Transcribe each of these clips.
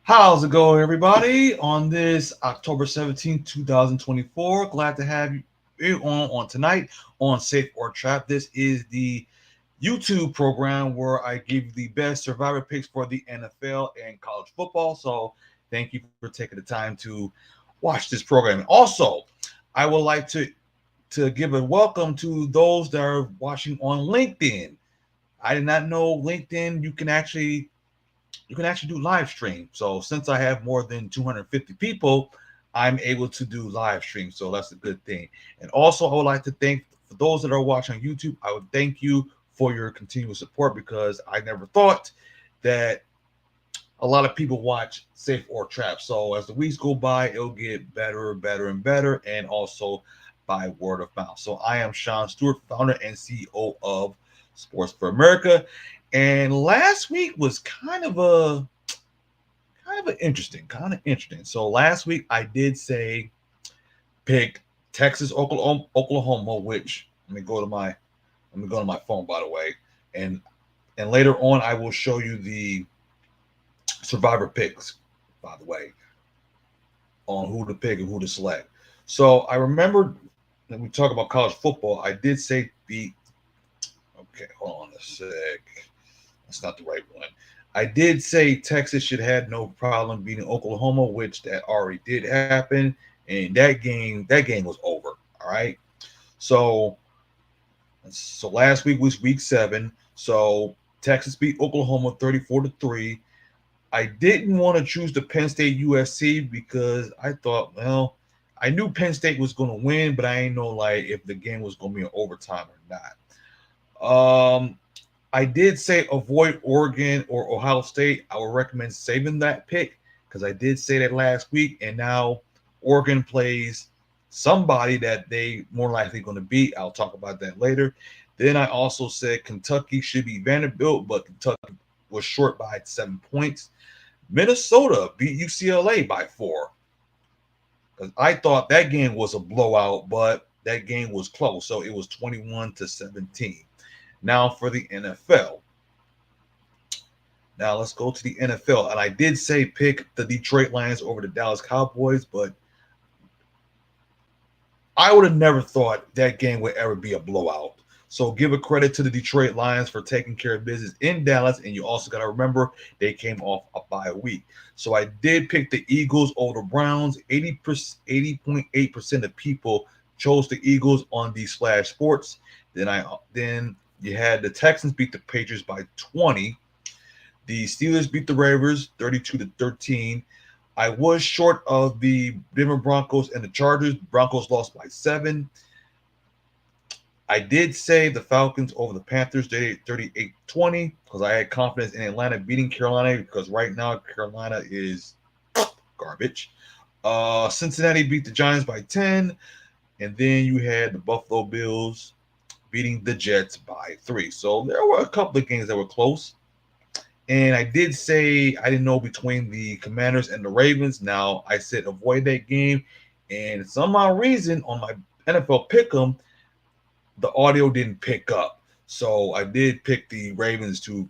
How's it going, everybody? On this October 17th, 2024, glad to have you on tonight on Safe or Trap. This is the YouTube program where I give you the best survivor picks for the NFL and college football. So, thank you for taking the time to watch this program. Also, I would like to give a welcome to those that are watching on LinkedIn. I did not know LinkedIn you can actually do live stream. So since I have more than 250 people, I'm able to do live stream. So that's a good thing. And also, I would like to thank for those that are watching on YouTube. I would thank you for your continuous support because I never thought that a lot of people watch Safe or Trap. So as the weeks go by, it'll get better, better, and better, and also by word of mouth. So I am Shawn Stewart, founder and CEO of Sports for America. And last week was kind of interesting. So last week I did say pick Texas, Oklahoma, which let me go to my phone, by the way, and and later on I will show you the survivor picks, by the way, on who to pick and who to select. So I remember when we talk about college football, I did say beat. Okay, hold on a sec. That's not the right one. I did say Texas should have no problem beating Oklahoma, which that already did happen, and that game was over. All right. So last week was week 7. So Texas beat Oklahoma 34-3. I didn't want to choose the Penn State USC because I thought, well, I knew Penn State was going to win, but I didn't know like if the game was going to be in overtime or not. I did say avoid Oregon or Ohio State. I would recommend saving that pick because I did say that last week, and now Oregon plays somebody that they more likely going to beat. I'll talk about that later. Then I also said Kentucky should be Vanderbilt, but Kentucky was short by 7 points. Minnesota beat UCLA by 4 because I thought that game was a blowout, but that game was close, so it was 21-17. Now for the NFL. Now let's go to the NFL. And I did say pick the Detroit Lions over the Dallas Cowboys, but I would have never thought that game would ever be a blowout. So give a credit to the Detroit Lions for taking care of business in Dallas. And you also got to remember they came off a bye week. So I did pick the Eagles over the Browns. 80.8% of people chose the Eagles on the Splash Sports. Then you had the Texans beat the Patriots by 20. The Steelers beat the Ravens 32-13. I was short of the Denver Broncos and the Chargers. Broncos lost by 7. I did say the Falcons over the Panthers 38-20 because I had confidence in Atlanta beating Carolina because right now Carolina is garbage. Cincinnati beat the Giants by 10. And then you had the Buffalo Bills beating the Jets by 3. So there were a couple of games that were close. And I did say I didn't know between the Commanders and the Ravens. Now I said avoid that game. And some odd reason on my NFL pick'em, the audio didn't pick up. So I did pick the Ravens to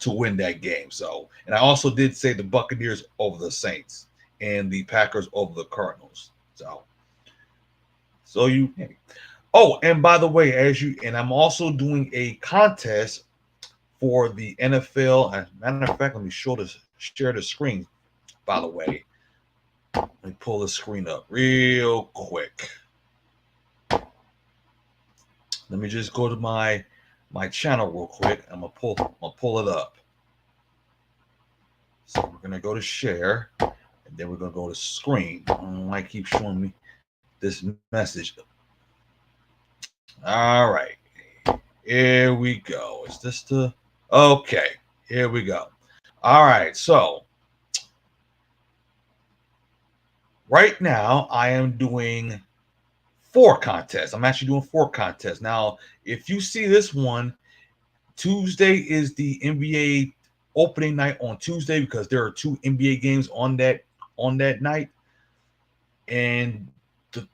win that game. So, and I also did say the Buccaneers over the Saints and the Packers over the Cardinals. So you. Oh, and by the way, I'm also doing a contest for the NFL. As a matter of fact, let me share the screen. By the way, let me pull the screen up real quick. Let me just go to my channel real quick. I'm gonna pull it up. So we're gonna go to share, and then we're gonna go to screen. I don't know why it keeps showing me this message. All right, here we go. Is this the okay? Here we go. All right, so right now I am doing 4 contests. I'm actually doing 4 contests. Now, if you see this one, Tuesday is the NBA opening night on Tuesday because there are 2 NBA games on that night. And the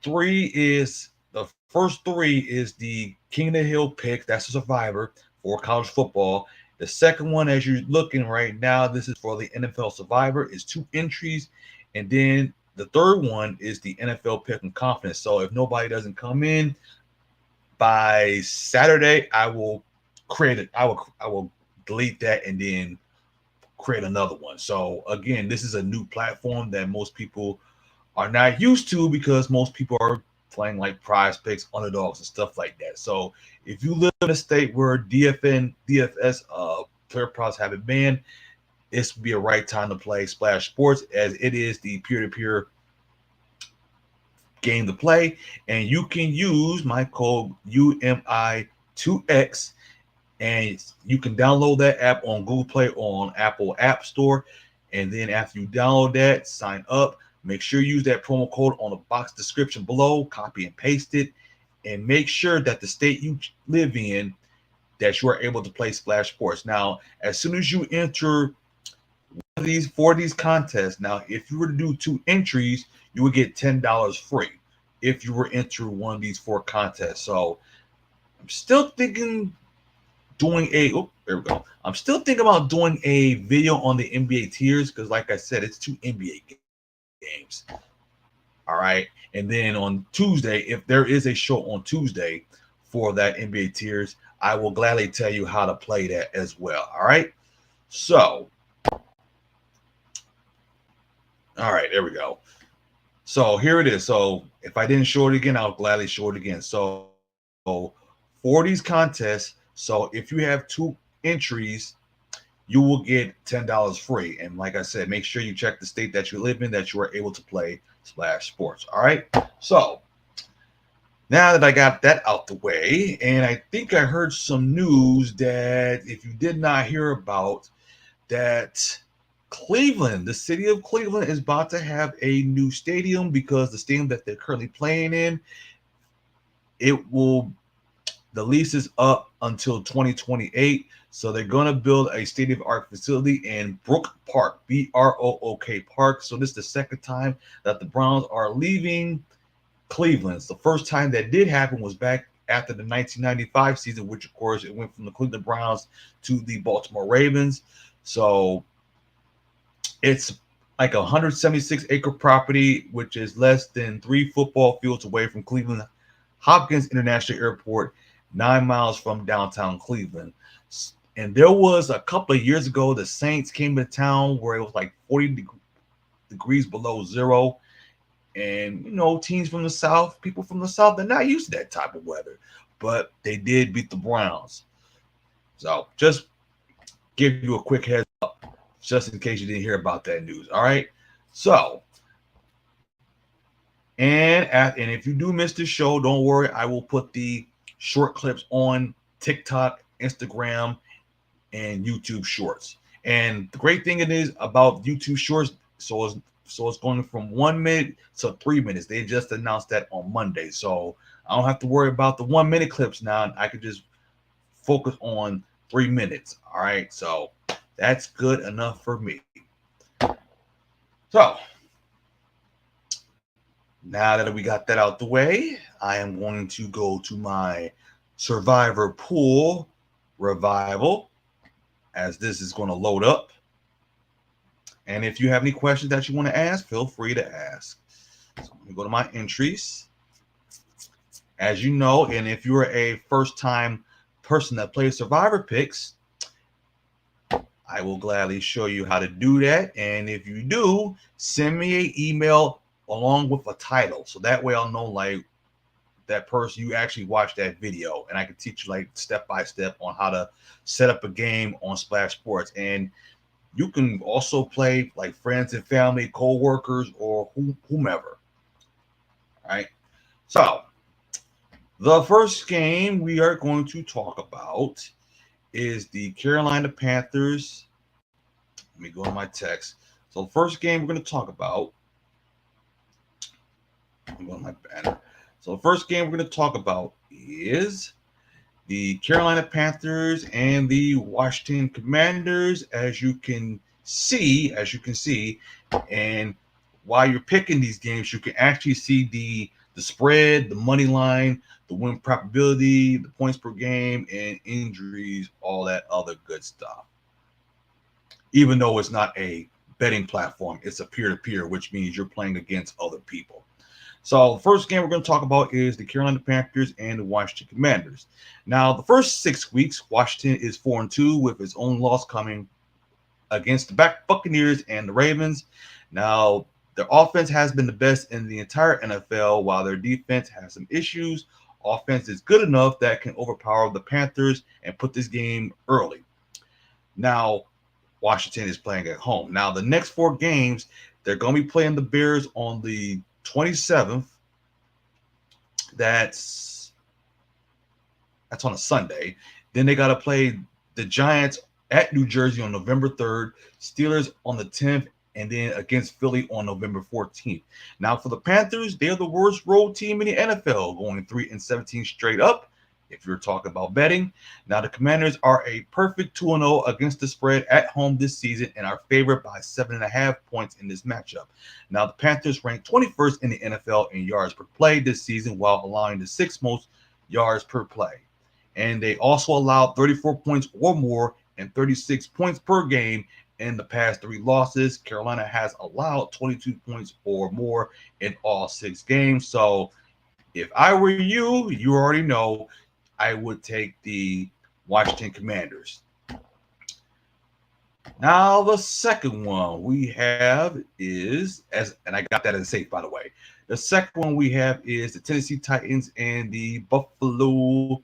first 3 is the King of the Hill pick, that's a survivor for college football. The second one, as you're looking right now, this is for the NFL Survivor, is 2 entries. And then the third one is the NFL Pick and Confidence. So if nobody doesn't come in by Saturday, I will create it. I will delete that and then create another one. So again, this is a new platform that most people are not used to because most people are playing like prize picks, underdogs, and stuff like that. So if you live in a state where DFS player props have been banned, this would be a right time to play Splash Sports, as it is the peer-to-peer game to play. And you can use my code UMI2X, and you can download that app on Google Play or on Apple App Store. And then after you download that, sign up. Make sure you use that promo code on the box description below, copy and paste it, and make sure that the state you live in, that you are able to play Splash Sports. Now, as soon as you enter one of these contests, now if you were to do 2 entries, you would get $10 free if you were to enter one of these 4 contests. So I'm still thinking I'm still thinking about doing a video on the NBA tiers because, like I said, it's 2 NBA games. All right. And then on Tuesday, if there is a show on Tuesday for that NBA tiers, I will gladly tell you how to play that as well. All right. So, all right, there we go. So here it is. So if I didn't show it again, I'll gladly show it again. So for these contests, so if you have 2 entries, you will get $10 free. And like I said, make sure you check the state that you live in, that you are able to play Splash Sports. All right. So now that I got that out the way, and I think I heard some news that if you did not hear about, that Cleveland, the city of Cleveland, is about to have a new stadium because the stadium that they're currently playing in, the lease is up until 2028. So they're going to build a state-of-the-art facility in Brook Park, Brook Park. So this is the second time that the Browns are leaving Cleveland. The first time that did happen was back after the 1995 season, which of course it went from the Cleveland Browns to the Baltimore Ravens. So it's like a 176-acre property, which is less than 3 football fields away from Cleveland Hopkins International Airport, 9 miles from downtown Cleveland. And there was a couple of years ago, the Saints came to town where it was like 40 degrees below zero. And, you know, teams from the South, people from the South, they're not used to that type of weather. But they did beat the Browns. So just give you a quick heads up, just in case you didn't hear about that news. All right. So, and if you do miss the show, don't worry. I will put the short clips on TikTok, Instagram, and YouTube Shorts. And the great thing it is about YouTube Shorts, so it's going from 1 minute to 3 minutes. They just announced that on Monday, so I don't have to worry about the 1 minute clips now. I can just focus on 3 minutes. All right, so that's good enough for me. So now that we got that out the way, I am going to go to my Survivor Pool Revival, as this is going to load up. And if you have any questions that you want to ask, feel free to ask. So let me go to my entries. As you know, and if you're a first-time person that plays Survivor Picks, I will gladly show you how to do that. And if you do, send me an email along with a title. So that way I'll know, like, that person, you actually watched that video, and I can teach you like step by step on how to set up a game on Splash Sports. And you can also play like friends and family, co-workers, or whomever. All right. So the first game we are going to talk about is the Carolina Panthers. Let me go to my text. So the first game we're going to talk about, I'm going to my banner. So the first game we're going to talk about is the Carolina Panthers and the Washington Commanders. As you can see, and while you're picking these games, you can actually see the the spread, the money line, the win probability, the points per game, and injuries, all that other good stuff. Even though it's not a betting platform, it's a peer-to-peer, which means you're playing against other people. So the first game we're going to talk about is the Carolina Panthers and the Washington Commanders. Now, the first 6 weeks, Washington is 4-2 with its own loss coming against the Buccaneers and the Ravens. Now, their offense has been the best in the entire NFL, while their defense has some issues. Offense is good enough that can overpower the Panthers and put this game early. Now, Washington is playing at home. Now, the next 4 games, they're going to be playing the Bears on the 27th. That's on a Sunday. Then they got to play the Giants at New Jersey on November 3rd, Steelers on the 10th, and then against Philly on November 14th. Now, for the Panthers, they're the worst road team in the NFL, going 3-17 straight up, if you're talking about betting. Now, the Commanders are a perfect 2-0 against the spread at home this season and are favored by 7.5 points in this matchup. Now, the Panthers rank 21st in the NFL in yards per play this season, while allowing the 6th most yards per play. And they also allowed 34 points or more and 36 points per game in the past 3 losses. Carolina has allowed 22 points or more in all 6 games. So if I were you, you already know I would take the Washington Commanders. Now, the second one we have is, and I got that in safe, by the way. The second one we have is the Tennessee Titans and the Buffalo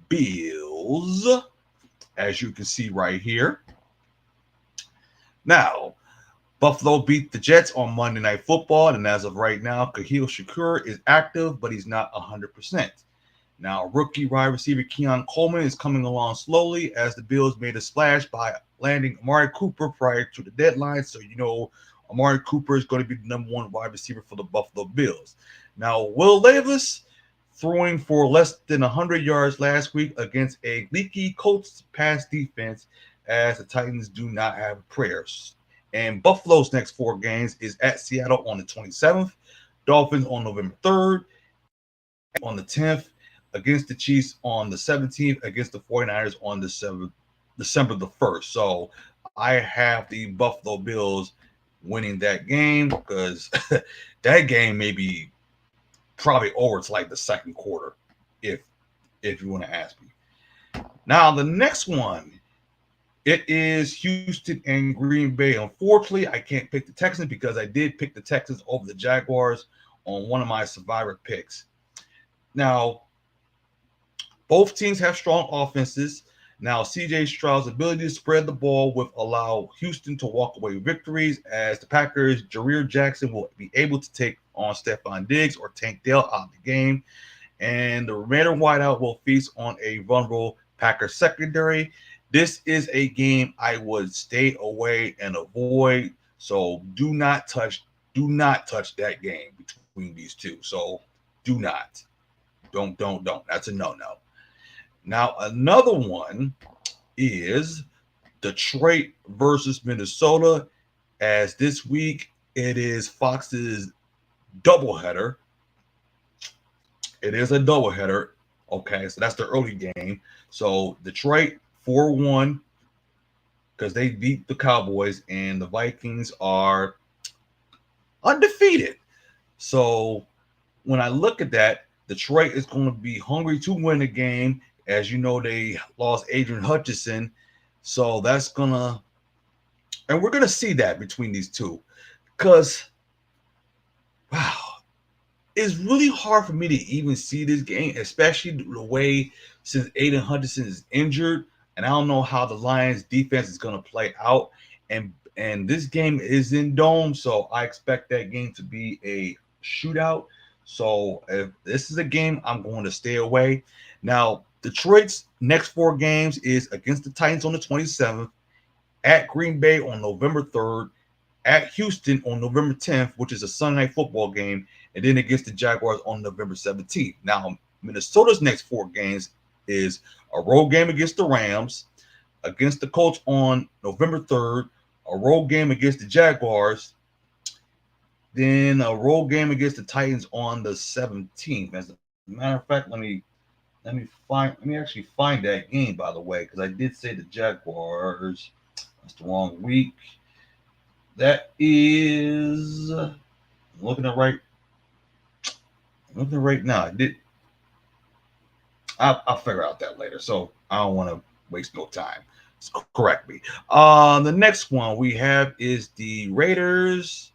Bills, as you can see right here. Now, Buffalo beat the Jets on Monday Night Football, and as of right now, Khalil Shakur is active, but he's not 100%. Now, rookie wide receiver Keon Coleman is coming along slowly as the Bills made a splash by landing Amari Cooper prior to the deadline. So, you know, Amari Cooper is going to be the number 1 wide receiver for the Buffalo Bills. Now, Will Levis throwing for less than 100 yards last week against a leaky Colts pass defense, as the Titans do not have prayers. And Buffalo's next 4 games is at Seattle on the 27th, Dolphins on November 3rd, on the 10th, against the Chiefs on the 17th, against the 49ers on December the 1st. So I have the Buffalo Bills winning that game because that game may be probably over to like the second quarter, if you want to ask me. Now, the next one, it is Houston and Green Bay. Unfortunately, I can't pick the Texans because I did pick the Texans over the Jaguars on one of my survivor picks. Now, both teams have strong offenses. Now, C.J. Stroud's ability to spread the ball will allow Houston to walk away with victories, as the Packers' Jareer Jackson will be able to take on Stephon Diggs or Tank Dell out of the game. And the remaining wideout will feast on a vulnerable Packers secondary. This is a game I would stay away and avoid. So do not touch that game between these two. So do not. Don't. That's a no-no. Now, another one is Detroit versus Minnesota, as this week it is Fox's doubleheader. It is a doubleheader. Okay, so that's the early game. So Detroit 4-1 because they beat the Cowboys, and the Vikings are undefeated. So when I look at that, Detroit is going to be hungry to win the game. As you know, they lost Adrian Hutchinson. So that's going to – and we're going to see that between these two. Because, wow, it's really hard for me to even see this game, especially the way since Adrian Hutchinson is injured. And I don't know how the Lions' defense is going to play out. And this game is in Dome, so I expect that game to be a shootout. So if this is a game, I'm going to stay away. Now, Detroit's next 4 games is against the Titans on the 27th, at Green Bay on November 3rd, at Houston on November 10th, which is a Sunday Night Football game, and then against the Jaguars on November 17th. Now, Minnesota's next 4 games is a road game against the Rams, against the Colts on November 3rd, a road game against the Jaguars, Then a road game against the Titans on the 17th. As a matter of fact, let me actually find that game, by the way, because I did say the Jaguars. That's the wrong week. That is looking at right now. I'll figure out that later. So I don't want to waste no time. Correct me. The next one we have is the Raiders.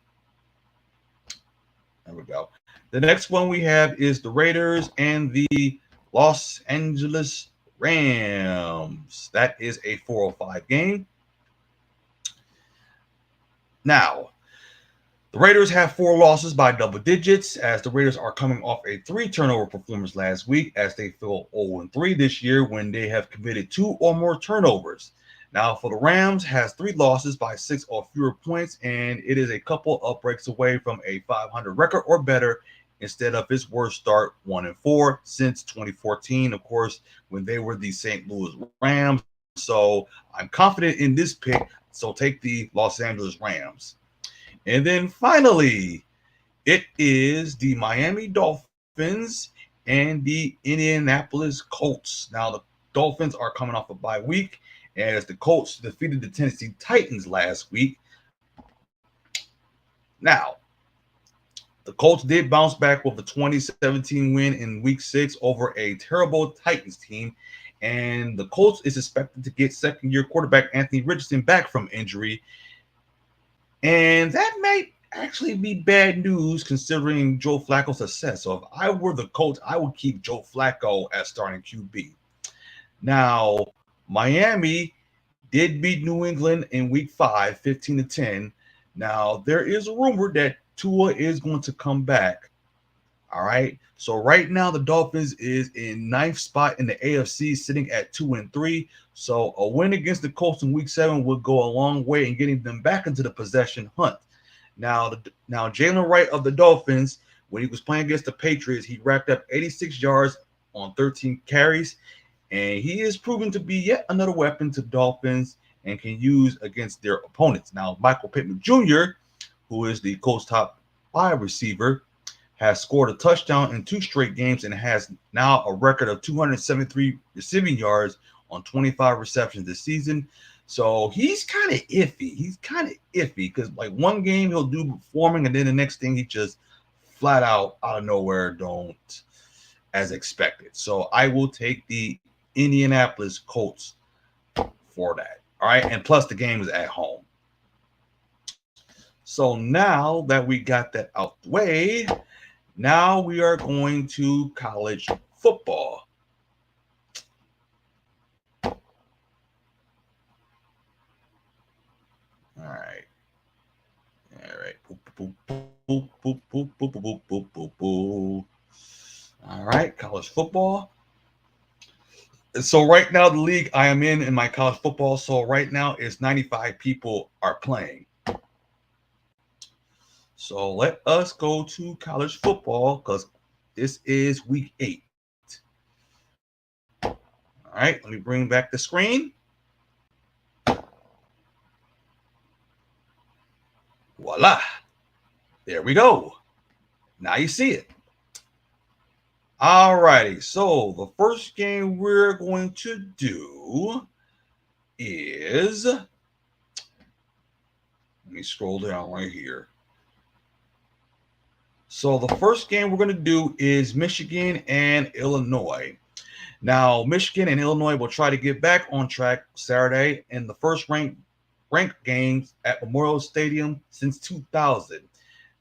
There we go. The next one we have is the Raiders and the Los Angeles Rams. That is a 4:05 game. Now, the Raiders have 4 losses by double digits, as the Raiders are coming off a 3 turnover performance last week, as they fell 0-3 this year when they have committed 2 or more turnovers. Now, for the Rams, has 3 losses by 6 or fewer points, and it is a couple of breaks away from a 500 record or better, instead of its worst start, 1-4, since 2014, of course, when they were the St. Louis Rams. So I'm confident in this pick. So take the Los Angeles Rams. And then finally, it is the Miami Dolphins and the Indianapolis Colts. Now, the Dolphins are coming off a bye week, as the Colts defeated the Tennessee Titans last week. Now, the Colts did bounce back with a 2017 win in Week 6 over a terrible Titans team, and the Colts is expected to get second-year quarterback Anthony Richardson back from injury. And that might actually be bad news considering Joe Flacco's success. So if I were the coach, I would keep Joe Flacco as starting QB. Now, Miami did beat New England in week 5, 15-10. Now, there is a rumor that Tua is going to come back. All right. So right now, the Dolphins is in 9th spot in the AFC, sitting at 2-3. So a win against the Colts in Week 7 would go a long way in getting them back into the possession hunt. Now Jalen Wright of the Dolphins, when he was playing against the Patriots, he racked up 86 yards on 13 carries, and he is proven to be yet another weapon to the Dolphins and can use against their opponents. Now, Michael Pittman Jr., who is the Colts' top 5 receiver, has scored a touchdown in 2 straight games and has now a record of 273 receiving yards on 25 receptions this season. So he's kind of iffy. Because like one game he'll do performing, and then the next thing he just flat out of nowhere don't as expected. So I will take the Indianapolis Colts for that. All right. And plus the game is at home. So now that we got that out the way, now we are going to college football. All right. Boop, boop, boop, boop, boop, boop, boop, boop, boop. All right, college football. So right now, the league I am in my college football, so right now is 95 people are playing. So let us go to college football because this is week 8. All right, let me bring back the screen. Voila. There we go. Now you see it. All righty. So the first game we're going to do is, let me scroll down right here. So the first game we're going to do is Michigan and Illinois. Now, Michigan and Illinois will try to get back on track Saturday in the first ranked games at Memorial Stadium since 2000.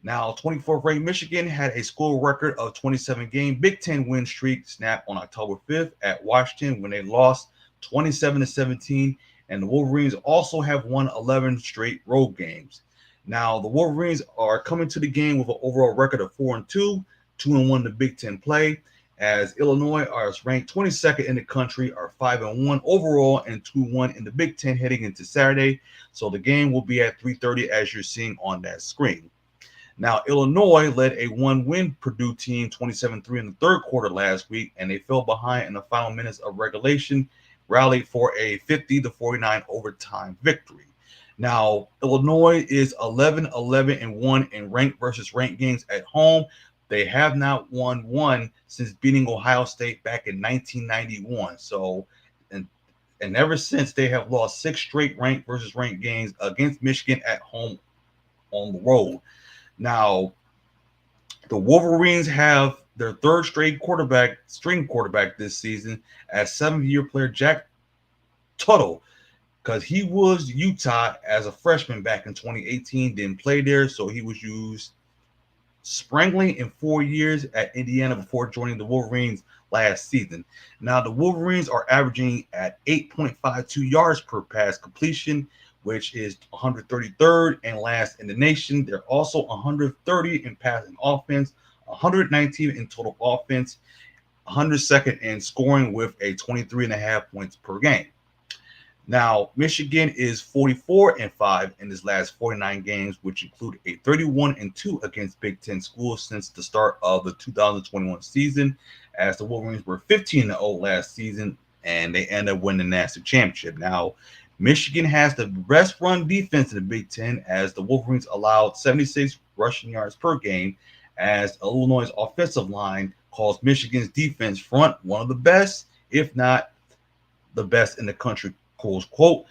Now, 24th ranked Michigan had a school record of 27-game Big Ten win streak snapped on October 5th at Washington when they lost 27-17, and the Wolverines also have won 11 straight road games. Now, the Wolverines are coming to the game with an overall record of 4-2, 2-1 in the Big Ten play, as Illinois are ranked 22nd in the country, are 5-1 overall and 2-1 in the Big Ten heading into Saturday. So the game will be at 3:30 as you're seeing on that screen. Now, Illinois led a 1-win Purdue team 27-3 in the third quarter last week, and they fell behind in the final minutes of regulation, rallied for a 50-49 overtime victory. Now, Illinois is 11-11-1 in ranked versus ranked games at home. They have not won one since beating Ohio State back in 1991. So, and and ever since they have lost 6 straight ranked versus ranked games against Michigan at home on the road. Now, the Wolverines have their third straight string quarterback this season as 7th-year player Jack Tuttle, because he was Utah as a freshman back in 2018, didn't play there, so he was used sparingly in 4 years at Indiana before joining the Wolverines last season. Now, the Wolverines are averaging at 8.52 yards per pass completion, which is 133rd and last in the nation. They're also 130 in passing offense, 119 in total offense, 102nd in scoring with a 23.5 points per game. Now, Michigan is 44-5 in his last 49 games, which include a 31-2 against Big Ten schools since the start of the 2021 season, as the Wolverines were 15-0 last season, and they ended up winning the national championship. Now, Michigan has the best run defense in the Big Ten, as the Wolverines allowed 76 rushing yards per game, as Illinois' offensive line calls Michigan's defense front one of the best, if not the best in the country, close quote.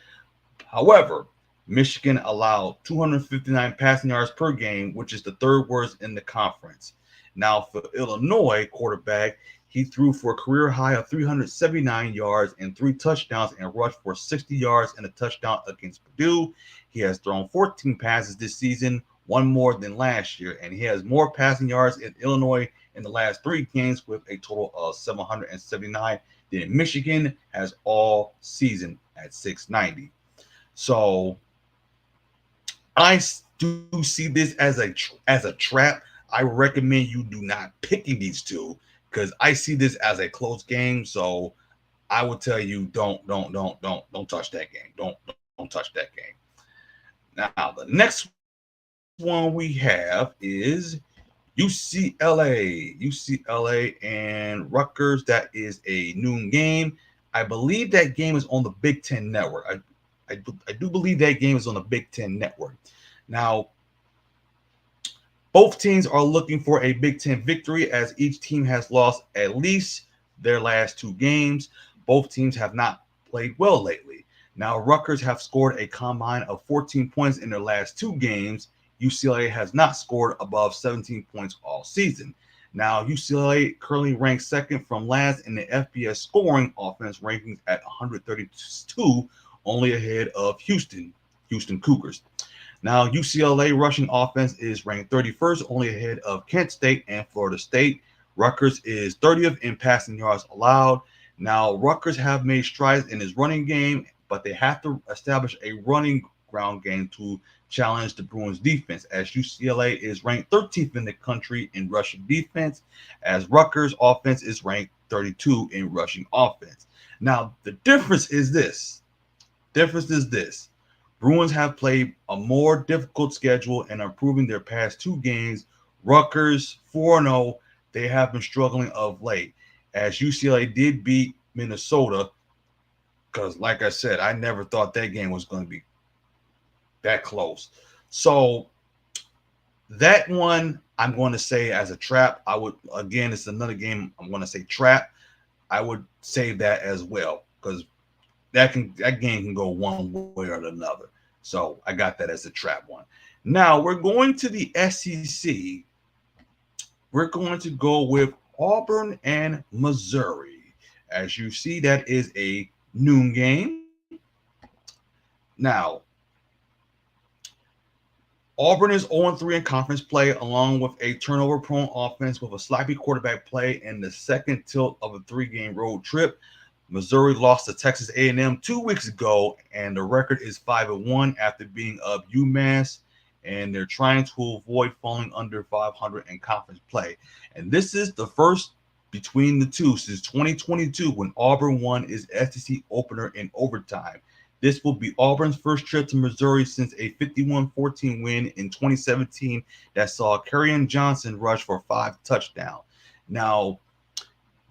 However, Michigan allowed 259 passing yards per game, which is the third worst in the conference. Now, for Illinois quarterback, he threw for a career high of 379 yards and 3 touchdowns and rushed for 60 yards and a touchdown against Purdue. He has thrown 14 passes this season, one more than last year, and he has more passing yards in Illinois in the last 3 games with a total of 779 than Michigan has all season at 690. So I do see this as a trap. I recommend you do not picking these two, because I see this as a close game. So I would tell you don't touch that game. Don't touch that game. Now the next one we have is UCLA and Rutgers. That is a noon game. I believe that game is on the Big Ten Network. I do believe that game is on the Big Ten Network. Now, both teams are looking for a Big Ten victory, as each team has lost at least their last 2 games. Both teams have not played well lately. Now, Rutgers have scored a combine of 14 points in their last 2 games. UCLA has not scored above 17 points all season. Now, UCLA currently ranks second from last in the FBS scoring offense rankings at 132, only ahead of Houston Cougars. Now, UCLA rushing offense is ranked 31st, only ahead of Kent State and Florida State. Rutgers is 30th in passing yards allowed. Now, Rutgers have made strides in his running game, but they have to establish a running ground game to challenge the Bruins defense, as UCLA is ranked 13th in the country in rushing defense, as Rutgers offense is ranked 32 in rushing offense. Now, the difference is this. Bruins have played a more difficult schedule and are improving their past 2 games. Rutgers 4-0. They have been struggling of late, as UCLA did beat Minnesota, because like I said, I never thought that game was going to be that close. So that one I'm going to say as a trap. I would, again, it's another game I'm going to say trap. I would save that as well, because that game can go one way or another. So I got that as a trap one. Now we're going to the SEC. We're going to go with Auburn and Missouri. As you see, that is a noon game. Now, Auburn is 0-3 in conference play, along with a turnover-prone offense with a sloppy quarterback play and the second tilt of a 3-game road trip. Missouri lost to Texas A&M 2 weeks ago, and the record is 5-1 after being up UMass, and they're trying to avoid falling under 500 in conference play. And this is the first between the two since 2022, when Auburn won its SEC opener in overtime. This will be Auburn's first trip to Missouri since a 51-14 win in 2017 that saw Kerryon Johnson rush for 5 touchdowns. Now,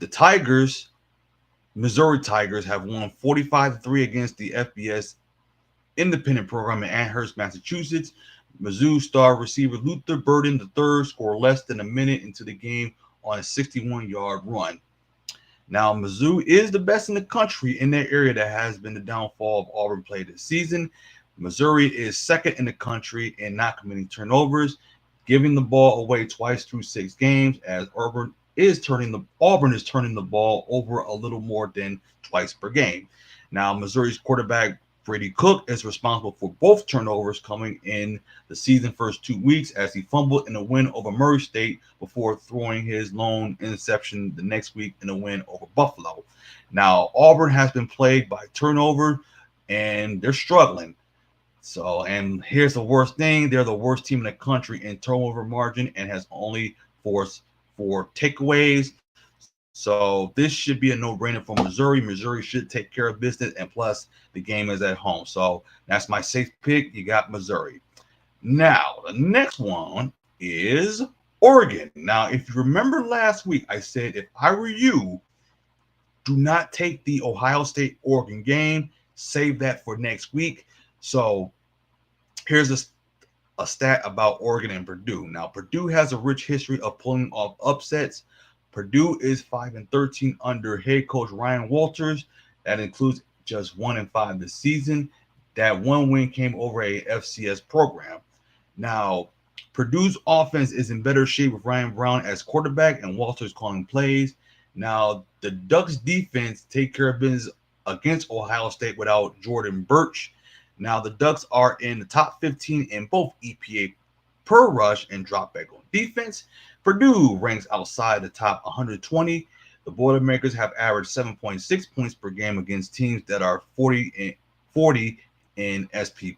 the Missouri Tigers have won 45-3 against the FBS independent program in Amherst, Massachusetts. Mizzou star receiver Luther Burden III scored less than a minute into the game on a 61-yard run. Now, Mizzou is the best in the country in that area. That has been the downfall of Auburn play this season. Missouri is second in the country in not committing turnovers, giving the ball away twice through 6 games, as Auburn is turning the ball over a little more than twice per game. Now, Missouri's quarterback Brady Cook is responsible for both turnovers coming in the season first 2 weeks, as he fumbled in a win over Murray State before throwing his lone interception the next week in a win over Buffalo. Now, Auburn has been plagued by turnover, and they're struggling. So, and here's the worst thing: they're the worst team in the country in turnover margin and has only forced 4 takeaways. So this should be a no-brainer for Missouri. Missouri should take care of business, and plus the game is at home. So that's my safe pick. You got Missouri. Now, the next one is Oregon. Now, if you remember last week, I said if I were you, do not take the Ohio State-Oregon game. Save that for next week. So here's a stat about Oregon and Purdue. Now, Purdue has a rich history of pulling off upsets. Purdue is 5-13 under head coach Ryan Walters. That includes just 1-5 this season. That one win came over a FCS program. Now, Purdue's offense is in better shape with Ryan Brown as quarterback and Walters calling plays. Now, the Ducks defense take care of business against Ohio State without Jordan Birch. Now, the Ducks are in the top 15 in both EPA per rush and dropback on defense. Purdue ranks outside the top 120. The Boilermakers have averaged 7.6 points per game against teams that are 40 in SP+.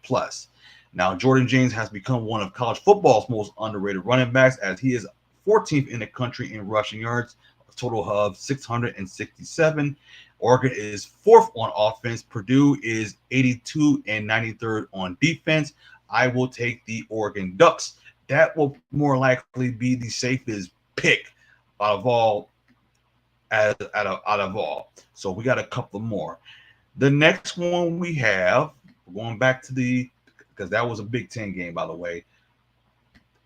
Now, Jordan James has become one of college football's most underrated running backs, as he is 14th in the country in rushing yards, a total of 667. Oregon is 4th on offense. Purdue is 82 and 93rd on defense. I will take the Oregon Ducks. That will more likely be the safest pick out of all. So we got a couple more. The next one we have, going back to because that was a Big Ten game, by the way,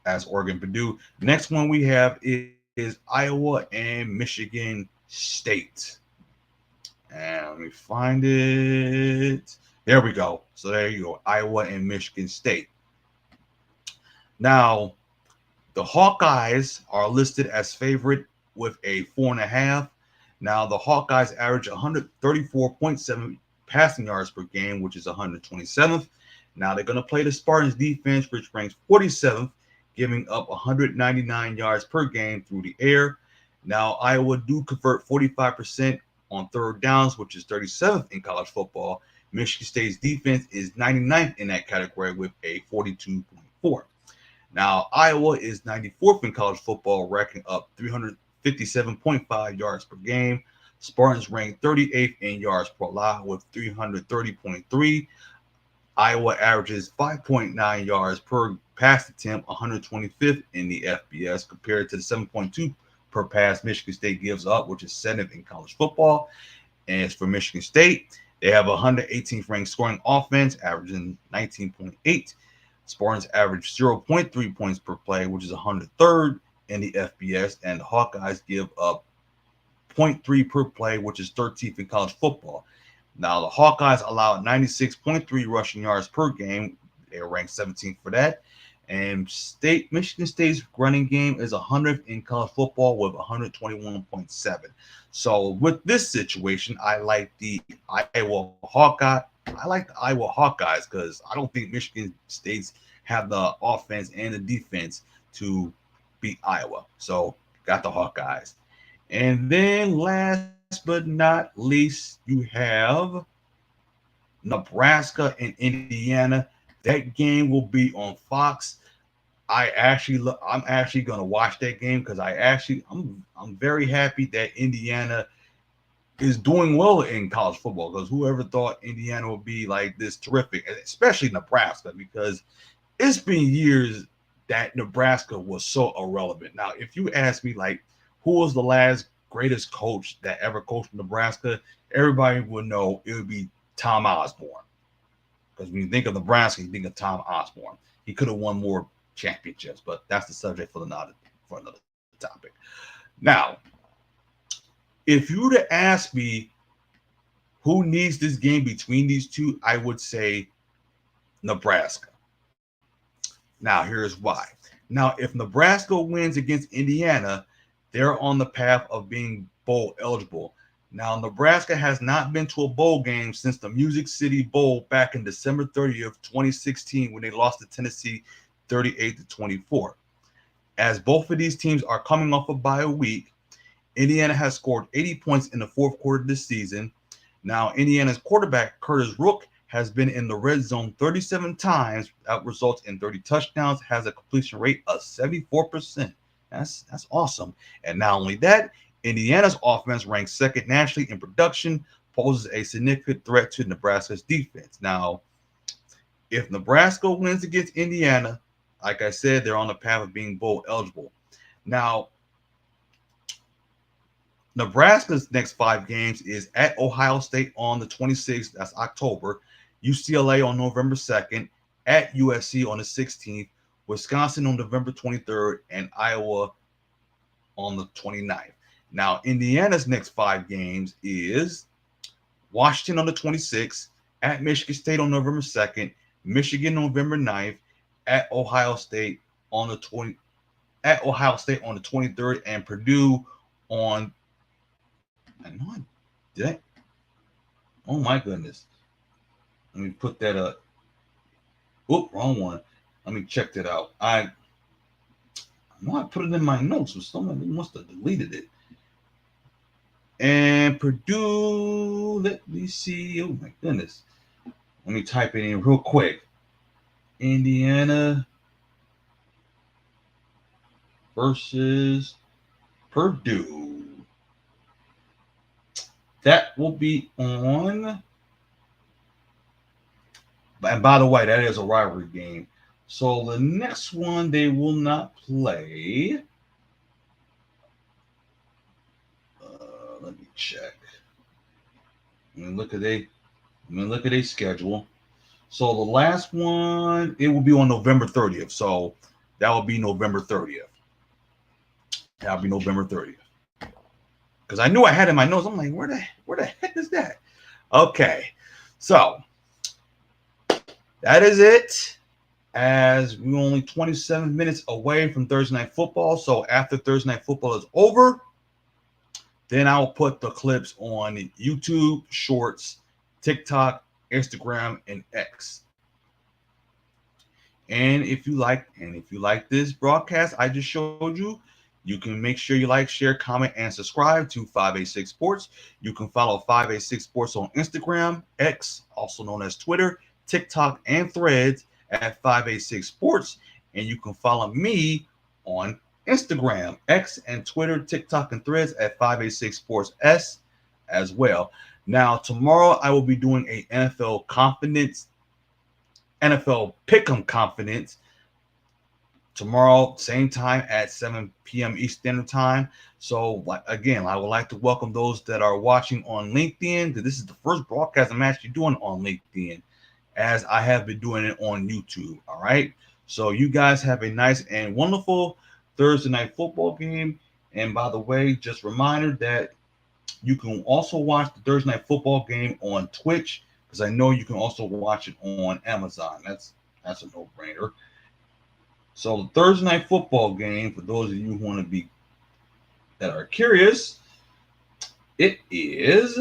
as Oregon Purdue. Next one we have is Iowa and Michigan State. And let me find it. There we go. So there you go. Iowa and Michigan State. Now, the Hawkeyes are listed as favorite with a 4.5. Now, the Hawkeyes average 134.7 passing yards per game, which is 127th. Now, they're going to play the Spartans defense, which ranks 47th, giving up 199 yards per game through the air. Now, Iowa do convert 45% on third downs, which is 37th in college football. Michigan State's defense is 99th in that category with a 42.4. Now, Iowa is 94th in college football, racking up 357.5 yards per game. Spartans rank 38th in yards per allowed with 330.3. Iowa averages 5.9 yards per pass attempt, 125th in the FBS, compared to the 7.2 per pass Michigan State gives up, which is 7th in college football. And as for Michigan State, they have a 118th ranked scoring offense, averaging 19.8. Spartans average 0.3 points per play, which is 103rd in the FBS, and the Hawkeyes give up 0.3 per play, which is 13th in college football. Now, the Hawkeyes allow 96.3 rushing yards per game. They're ranked 17th for that. And Michigan State's running game is 100th in college football with 121.7. So with this situation, I like the Iowa Hawkeyes because I don't think Michigan State's have the offense and the defense to beat Iowa. So got the Hawkeyes. And then last but not least, you have Nebraska and Indiana. That game will be on Fox. I'm actually going to watch that game because I'm very happy that Indiana is doing well in college football, because whoever thought Indiana would be like this terrific, especially Nebraska, because it's been years that Nebraska was so irrelevant. Now, if you ask me, like, who was the last greatest coach that ever coached Nebraska, everybody would know it would be Tom Osborne, Because when you think of Nebraska, you think of Tom Osborne. He could have won more championships, but that's the subject for another topic. Now, if you were to ask me who needs this game between these two, I would say Nebraska. Now, here's why. Now, if Nebraska wins against Indiana, they're on the path of being bowl eligible. Now, Nebraska has not been to a bowl game since the Music City Bowl back in December 30th, 2016, when they lost to Tennessee 38-24. As both of these teams are coming off a bye week, Indiana has scored 80 points in the fourth quarter this season. Now, Indiana's quarterback, Curtis Rook, has been in the red zone 37 times. That results in 30 touchdowns, has a completion rate of 74%. That's awesome. And not only that, Indiana's offense ranks second nationally in production, poses a significant threat to Nebraska's defense. Now, if Nebraska wins against Indiana, like I said, they're on the path of being bowl eligible. Now, Nebraska's next 5 games is at Ohio State on the 26th, that's October, UCLA on November 2nd, at USC on the 16th, Wisconsin on November 23rd, and Iowa on the 29th. Now, Indiana's next 5 games is Washington on the 26th, at Michigan State on November 2nd, Michigan November 9th, at Ohio State on the 23rd, and Purdue on oh my goodness. Let me put that up. Whoop, wrong one. Let me check that out. I know I put it in my notes, but somebody must have deleted it. And Purdue, let me see. Oh my goodness. Let me type it in real quick. Indiana versus Purdue. That will be on. And by the way, that is a rivalry game. So the next one they will not play. Let me check. Let me look at their schedule. So the last one, it will be on November 30th. So that will be November 30th. That'll be November 30th. Because I knew I had it in my notes. I'm like, where the heck is that? Okay. So that is it. As we're only 27 minutes away from Thursday Night Football. So after Thursday Night Football is over, then I'll put the clips on YouTube, Shorts, TikTok, Instagram, and X. And if you like this broadcast I just showed you, you can make sure you like, share, comment, and subscribe to 586 Sports. You can follow 586 Sports on Instagram, X, also known as Twitter, TikTok, and Threads at 586 Sports. And you can follow me on Instagram, X, and Twitter, TikTok, and Threads at 586 Sports S as well. Now, tomorrow I will be doing a NFL Pick'em Confidence. Tomorrow, same time at 7 p.m. Eastern Standard Time. So, again, I would like to welcome those that are watching on LinkedIn. This is the first broadcast I'm actually doing on LinkedIn, as I have been doing it on YouTube. All right. So, you guys have a nice and wonderful Thursday Night Football game. And by the way, just a reminder that you can also watch the Thursday Night Football game on Twitch, because I know you can also watch it on Amazon. That's a no-brainer. So the Thursday Night Football game, for those of you who want to be that are curious, it is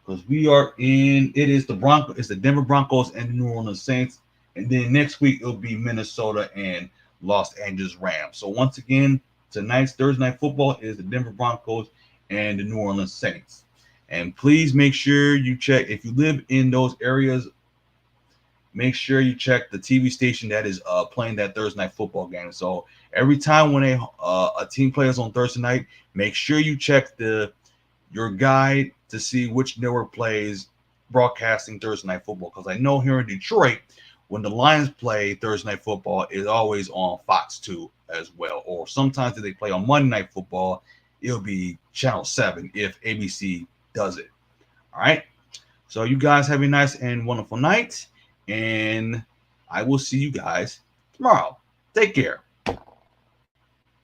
because it is the Denver Broncos and the New Orleans Saints, and then next week it'll be Minnesota and Los Angeles Rams. So once again, tonight's Thursday Night Football is the Denver Broncos and the New Orleans Saints. And please make sure you check, if you live in those areas, make sure you check the TV station that is playing that Thursday Night Football game. So every time when a team plays on Thursday night, make sure you check your guide to see which network plays broadcasting Thursday Night Football. Because I know here in Detroit, when the Lions play Thursday Night Football, it's always on Fox 2 as well. Or sometimes if they play on Monday Night Football, it'll be Channel 7 if ABC does it. All right. So you guys have a nice and wonderful night, and I will see you guys tomorrow. Take care.